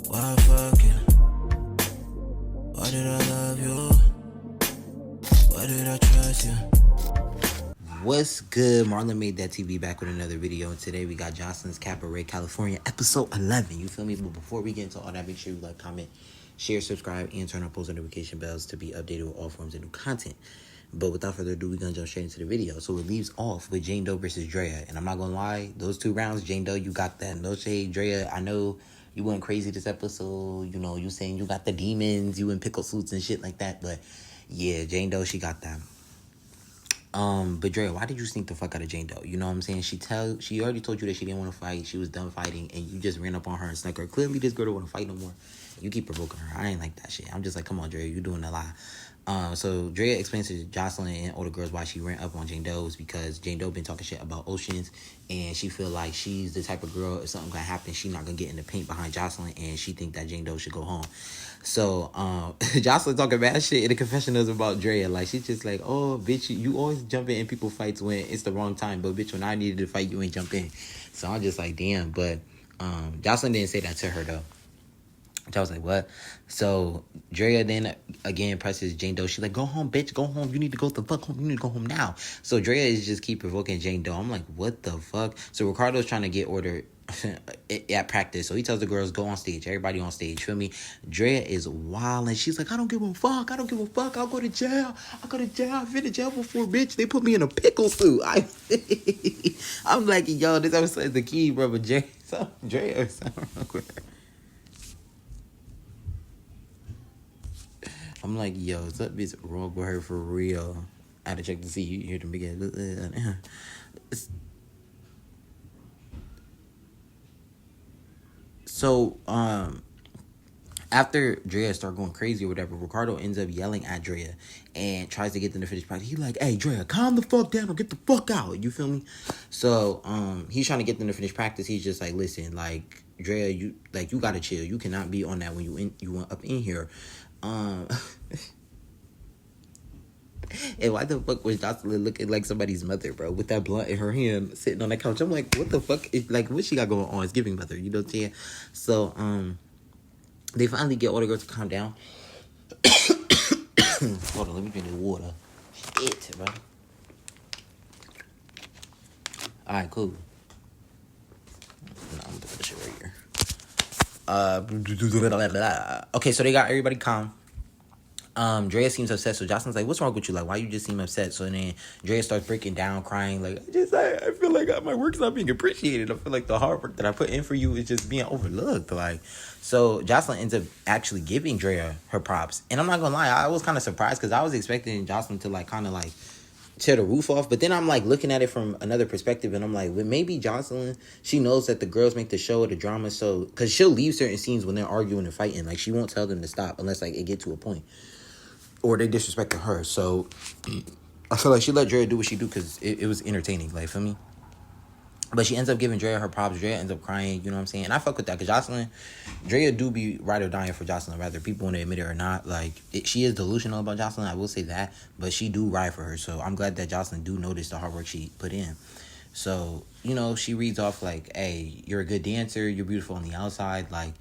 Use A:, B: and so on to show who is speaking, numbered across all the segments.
A: Why fucking? Why did I love you? Why did I trust you? What's good? MarlonmadethatTV back with another video. And today we got Joseline's Cabaret, California, episode 11. You feel me? But before we get into all that, make sure you like, comment, share, subscribe, and turn on post notification bells to be updated with all forms of new content. But without further ado, we're going to jump straight into the video. So it leaves off with Jane Doe versus Drea. And I'm not going to lie, those 2 rounds, Jane Doe, you got that. No shade. Drea, I know you went crazy this episode. You know, you saying you got the demons, you in pickle suits and shit like that. But yeah, Jane Doe, she got that. But Drea, why did you sneak the fuck out of Jane Doe? You know what I'm saying? She already told you that she didn't want to fight. She was done fighting, and you just ran up on her and snuck her. Clearly, this girl don't want to fight no more. You keep provoking her. I ain't like that shit. I'm just like, come on, Drea, you doing a lot. So Drea explains to Joseline and all the girls why she ran up on Jane Doe is because Jane Doe been talking shit about Oceans, and she feel like she's the type of girl, if something gonna happen, she not gonna get in the paint behind Joseline, and she think that Jane Doe should go home. So Joseline talking bad shit in the confessionals about Drea. Like, she's just like, oh, bitch, you always jump in people fights when it's the wrong time, but bitch, when I needed to fight, you ain't jump in. So I'm just like, damn. But Joseline didn't say that to her though. I was like, what? So Drea then again presses Jane Doe. She's like, go home, bitch, go home. You need to go the fuck home. You need to go home now. So Drea is just keep provoking Jane Doe. I'm like, what the fuck? So Ricardo's trying to get order at practice. So he tells the girls, go on stage. Everybody on stage. Feel me? Drea is wild, and she's like, I don't give a fuck. I don't give a fuck. I'll go to jail. I'll go to jail. I've been to jail before, bitch. They put me in a pickle suit. I'm like, yo, this episode is the key, bro. But Drea is something wrong with her. I'm like, yo, something's wrong with her for real. I had to check to see you hear the beginning. So, after Drea start going crazy or whatever, Ricardo ends up yelling at Drea and tries to get them to finish practice. He's like, hey, Drea, calm the fuck down or get the fuck out. You feel me? So, he's trying to get them to finish practice. He's just like, listen, like, Drea, you gotta chill. You cannot be on that when you went up in here. And why the fuck was Joseline looking like somebody's mother, bro, with that blunt in her hand sitting on the couch? I'm like, what the fuck? Like, what she got going on? It's giving mother, you know what I'm saying? So they finally get all the girls to calm down. Hold on, let me drink the water. Shit, bro. Alright, cool. No, I'm gonna put this shit right here. Okay, so they got everybody calm. Drea seems upset, so Joseline's like, what's wrong with you? Like, why you just seem upset? So then Drea starts breaking down, crying, like, I feel like my work's not being appreciated. I feel like the hard work that I put in for you is just being overlooked. Like, so Joseline ends up actually giving Drea her props. And I'm not gonna lie, I was kind of surprised because I was expecting Joseline to, like, kind of, like, tear the roof off. But then I'm, like, looking at it from another perspective, and I'm like, well, maybe Joseline, she knows that the girls make the show or the drama, so, because she'll leave certain scenes when they're arguing and fighting. Like, she won't tell them to stop unless, like, it get to a point. Or they disrespecting her. So I feel like she let Drea do what she do because it was entertaining. Like, feel me? But she ends up giving Drea her props. Drea ends up crying. You know what I'm saying? And I fuck with that because Joseline, Drea do be ride or dying for Joseline, whether people want to admit it or not. Like, she is delusional about Joseline. I will say that. But she do ride for her. So I'm glad that Joseline do notice the hard work she put in. So, you know, she reads off like, hey, you're a good dancer. You're beautiful on the outside. Like,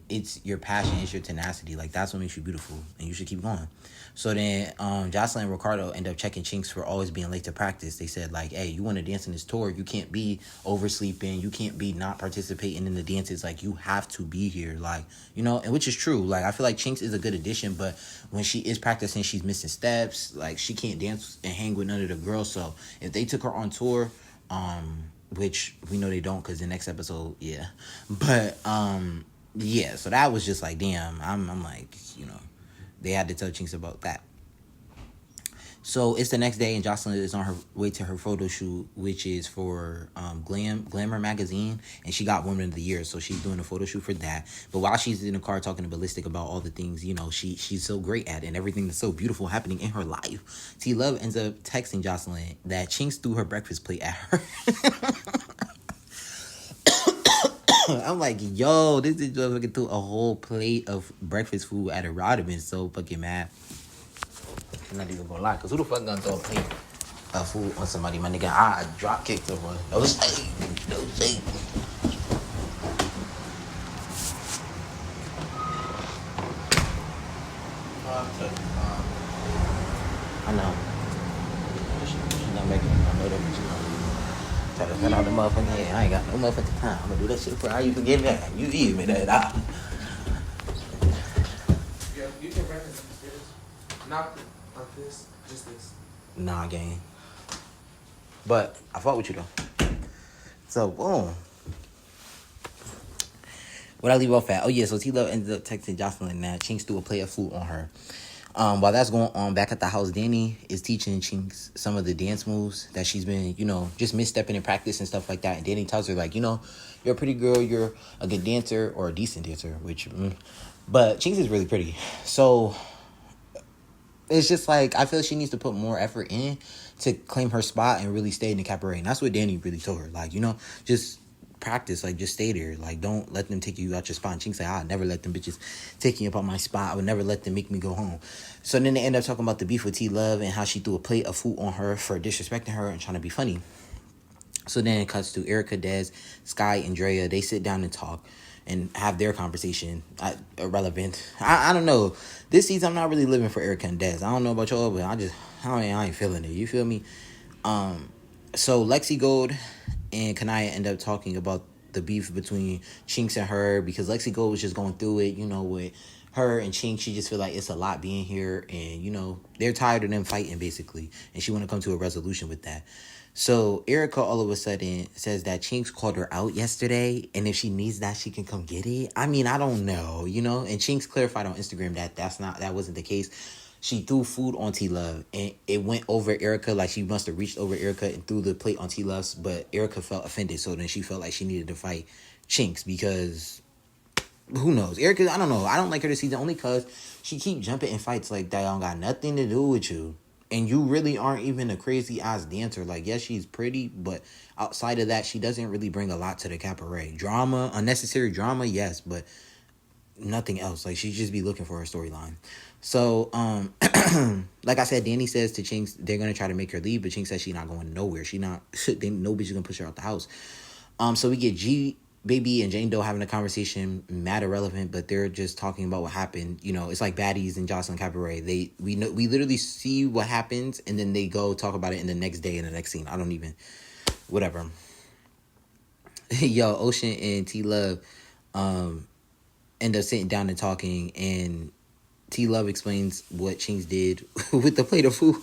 A: it's your passion, it's your tenacity. Like, that's what makes you beautiful, and you should keep going. So then Joseline and Ricardo end up checking Chinks for always being late to practice. They said, like, hey, you want to dance in this tour, you can't be oversleeping, you can't be not participating in the dances. Like, you have to be here. Like, you know, and which is true. Like, I feel like Chinks is a good addition, but when she is practicing, she's missing steps. Like, she can't dance and hang with none of the girls. So if they took her on tour, which we know they don't because the next episode, yeah. But yeah, so that was just like, damn, I'm like, you know, they had to tell Chinks about that. So it's the next day, and Joseline is on her way to her photo shoot, which is for Glamour magazine, and she got Woman of the Year, so she's doing a photo shoot for that. But while she's in the car talking to Ballistic about all the things, you know, she's so great at, and everything that's so beautiful happening in her life, T Love ends up texting Joseline that Chinks threw her breakfast plate at her. I'm like, yo, this is just fucking threw a whole plate of breakfast food at her. I'd have been so fucking mad. I'm not even gonna lie, because who the fuck gonna throw a plate of food on somebody, my nigga? I drop kicked her one. No shade. motherfucking head. I ain't got no motherfucking time. I'm gonna do that shit for how you forget that. You give me that.
B: Yeah, you can reference this. Not like this, just this.
A: Nah, gang. But I fought with you though. So boom. What I leave off at? Oh yeah, so T Love ended up texting Joseline that Chinks threw a play of food on her. While that's going on, back at the house, Danny is teaching Chinks some of the dance moves that she's been, just misstepping in practice and stuff like that. And Danny tells her, like, you're a pretty girl, you're a good dancer, or a decent dancer, but Chinks is really pretty. So it's just like, I feel she needs to put more effort in to claim her spot and really stay in the cabaret. And that's what Danny really told her. Like, just practice, like, just stay there. Like, don't let them take you out your spot. And Chinks like, I'd never let them bitches take me up on my spot. I would never let them make me go home. So then they end up talking about the beef with T-Love and how she threw a plate of food on her for disrespecting her and trying to be funny. So then it cuts to Erica, Dez, Sky, and Drea. They sit down and talk and have their conversation. Irrelevant. I don't know. This season, I'm not really living for Erica and Dez. I don't know about y'all, but I ain't feeling it. You feel me? So Lexi Gold and Kanaya end up talking about the beef between Chinks and her because Lexi Gold was just going through it, with her and Chinks. She just feel like it's a lot being here and, they're tired of them fighting basically. And she want to come to a resolution with that. So Erica all of a sudden says that Chinks called her out yesterday, and if she needs that, she can come get it. I mean, I don't know, And Chinks clarified on Instagram that that wasn't the case. She threw food on T-Love, and it went over Erica, like she must have reached over Erica and threw the plate on T-Love's, but Erica felt offended, so then she felt like she needed to fight Chinks because who knows? Erica, I don't know. I don't like her this season only because she keep jumping in fights like that don't got nothing to do with you. And you really aren't even a crazy-ass dancer. Like, yes, she's pretty, but outside of that, she doesn't really bring a lot to the cabaret. Drama, unnecessary drama, yes, but nothing else. Like, she just be looking for her storyline. So, like I said, Danny says to Chinks, they're going to try to make her leave, but Chinks says she's not going nowhere. Nobody's going to push her out the house. So we get Baby and Jane Doe having a conversation, mad irrelevant, but they're just talking about what happened. It's like baddies in Joseline Cabaret. We literally see what happens, and then they go talk about it in the next day in the next scene. I don't even, whatever. Yo, Ocean and T-Love end up sitting down and talking, and T-Love explains what Chinks did with the plate of food.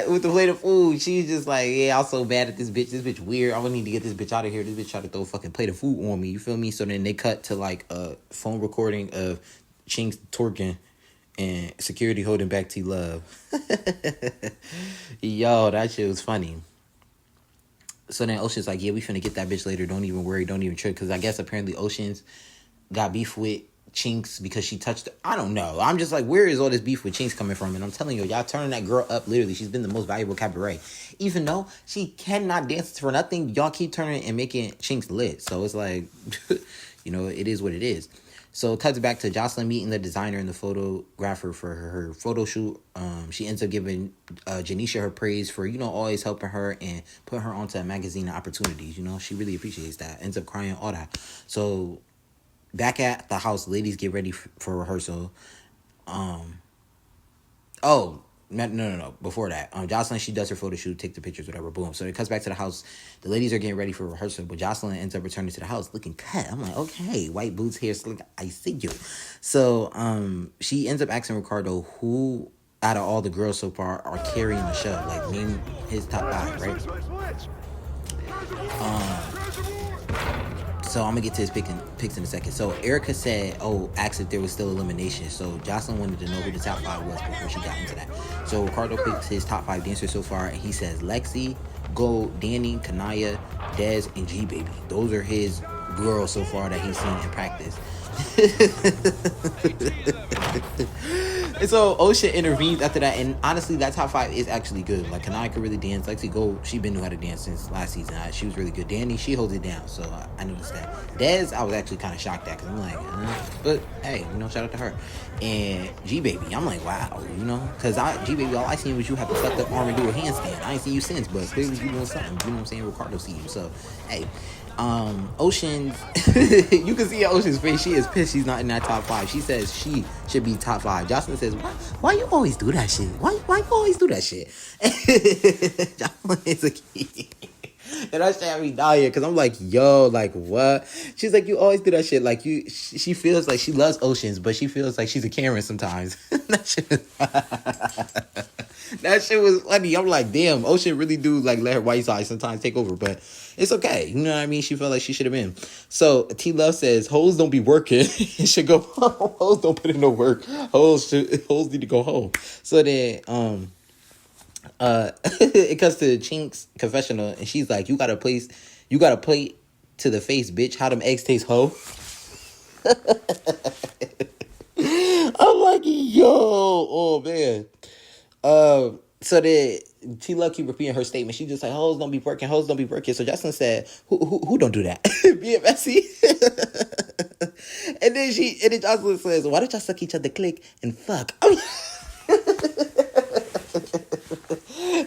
A: With the plate of food, she's just like, yeah, I'm so bad at this bitch. This bitch weird. I would need to get this bitch out of here. This bitch tried to throw a fucking plate of food on me. You feel me? So then they cut to like a phone recording of Chinks twerking and security holding back T-Love. Yo, that shit was funny. So then Ocean's like, yeah, we finna get that bitch later. Don't even worry. Don't even trip. Because I guess apparently Ocean's got beef with Chinks because she touched her. I don't know. I'm just like, where is all this beef with Chinks coming from? And I'm telling you, y'all turning that girl up. Literally, she's been the most valuable cabaret. Even though she cannot dance for nothing, y'all keep turning and making Chinks lit. So it's like, it is what it is. So it cuts back to Joseline meeting the designer and the photographer for her photo shoot. She ends up giving Janisha her praise for, always helping her and putting her onto a magazine and opportunities. She really appreciates that. Ends up crying, all that. So back at the house, ladies get ready for rehearsal. No. Before that, Joseline, she does her photo shoot, take the pictures, whatever, boom. So it cuts back to the house. The ladies are getting ready for rehearsal, but Joseline ends up returning to the house looking cut. I'm like, okay, white boots, hair slick, I see you. So she ends up asking Ricardo who out of all the girls so far are carrying the show. Like, name his top 5, right? So I'm going to get to his picks in a second. So Erica said, asked if there was still elimination. So Joseline wanted to know who the top 5 was before she got into that. So Ricardo picks his top 5 dancers so far. And he says Lexi, Gold, Danny, Kanaya, Dez, and G-Baby. Those are his girls so far that he's seen in practice. And so Ocean intervenes after that, and honestly, that top 5 is actually good. Like, Kanaya could really dance. Lexi Gold, she been knew how to dance since last season. She was really good. Danny, she holds it down, so I noticed that. Dez, I was actually kind of shocked at, because I'm like, but hey, shout out to her. And G-Baby, I'm like, wow, because G-Baby, all I seen was you have to suck the arm and do a handstand. I ain't seen you since, but clearly you doing something. You know what I'm saying? Ricardo see you, so hey. Ocean, you can see Ocean's face. She is pissed she's not in that top 5. She says she should be top 5. Joseline says, why you always do that shit? Why you always do that shit? Joseline is a kid. And I had me dying because I'm like, yo, like what? She's like, you always do that shit. Like she feels like she loves oceans, but she feels like she's a Karen sometimes. That shit was funny. I'm like, damn, Ocean really do like let her white side sometimes take over, but it's okay. You know what I mean? She felt like she should have been. So T Love says, hoes don't be working. It should go home. Hoes don't put in no work. Hoes need to go home. So then it comes to Chink's confessional, and she's like, you got a plate to the face, bitch. How them eggs taste, hoe? I'm like, yo, oh man. So then T Love keep repeating her statement. She just like, hoes don't be working, hoes don't be working. So Joseline said, who don't do that? Being messy. and then Joseline says, why don't y'all suck each other click and fuck?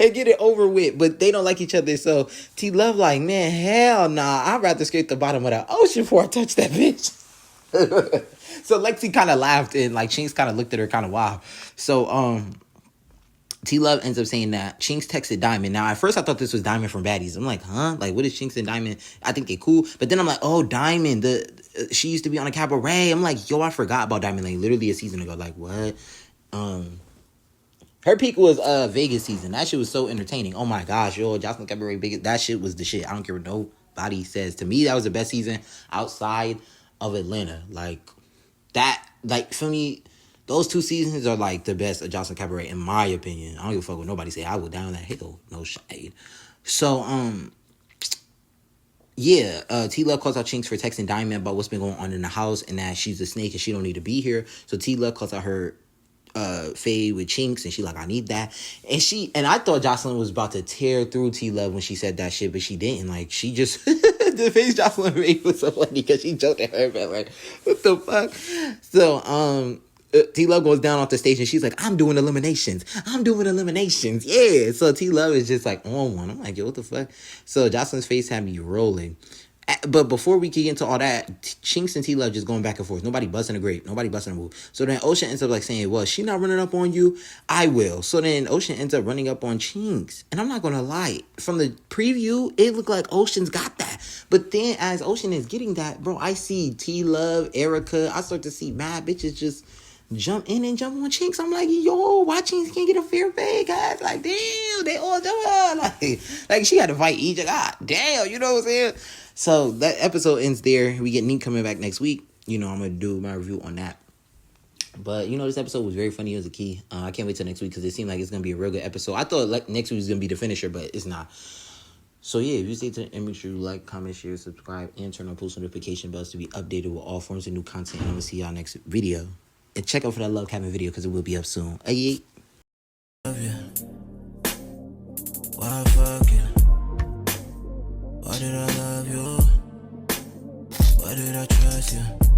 A: And get it over with, but they don't like each other. So T Love like, man, hell nah. I'd rather scrape the bottom of the ocean before I touch that bitch. So Lexi kind of laughed, and like Chinks kind of looked at her kind of wild. So T Love ends up saying that Chinks texted Diamond. Now at first I thought this was Diamond from Baddies. I'm like, huh? Like what is Chinks and Diamond? I think they cool. But then I'm like, oh, Diamond, she used to be on a Cabaret. I'm like, yo, I forgot about Diamond like literally a season ago. Like what? Her peak was Vegas season. That shit was so entertaining. Oh my gosh, yo, Joseline Cabaret Vegas. That shit was the shit. I don't care what nobody says. To me, that was the best season outside of Atlanta. Like that, like for me, those two seasons are like the best of Joseline Cabaret in my opinion. I don't give a fuck what nobody say. I would down that hill, no shade. So yeah, T Love calls out Chinks for texting Diamond about what's been going on in the house and that she's a snake and she don't need to be here. So T Love calls out her fade with Chinks, and she like, I need that. And I thought Joseline was about to tear through T Love when she said that shit, but she didn't. Like she just the face Joseline made was so funny because she joked at her, but like, what the fuck? So T Love goes down off the stage and she's like, I'm doing eliminations. Yeah. So T Love is just like on one. I'm like, yo, what the fuck? So Joseline's face had me rolling. But before we get into all that, Chinks and T Love just going back and forth. Nobody busting a grape. Nobody busting a move. So then Ocean ends up like saying, well, she not running up on you. I will. So then Ocean ends up running up on Chinks. And I'm not going to lie. From the preview, it looked like Ocean's got that. But then as Ocean is getting that, bro, I see T Love, Erica. I start to see mad bitches just jump in and jump on Chinks. I'm like, yo, why Chinks can't get a fair pay, guys? Like, damn, they all do it. Like she had to fight each. God damn, you know what I'm saying? So that episode ends there. We get Neek coming back next week. You know, I'm going to do my review on that. But, you know, this episode was very funny. It was a key. I can't wait till next week because it seemed like it's going to be a real good episode. I thought like next week was going to be the finisher, but it's not. So, yeah, if you stay to the end, make sure you like, comment, share, subscribe, and turn on post notification bells to be updated with all forms of new content. And I'm going to see y'all next video. And check out for that Love Cabin video because it will be up soon. Hey.
C: Love you. Why fuck you? Why did I love you? Why did I trust you?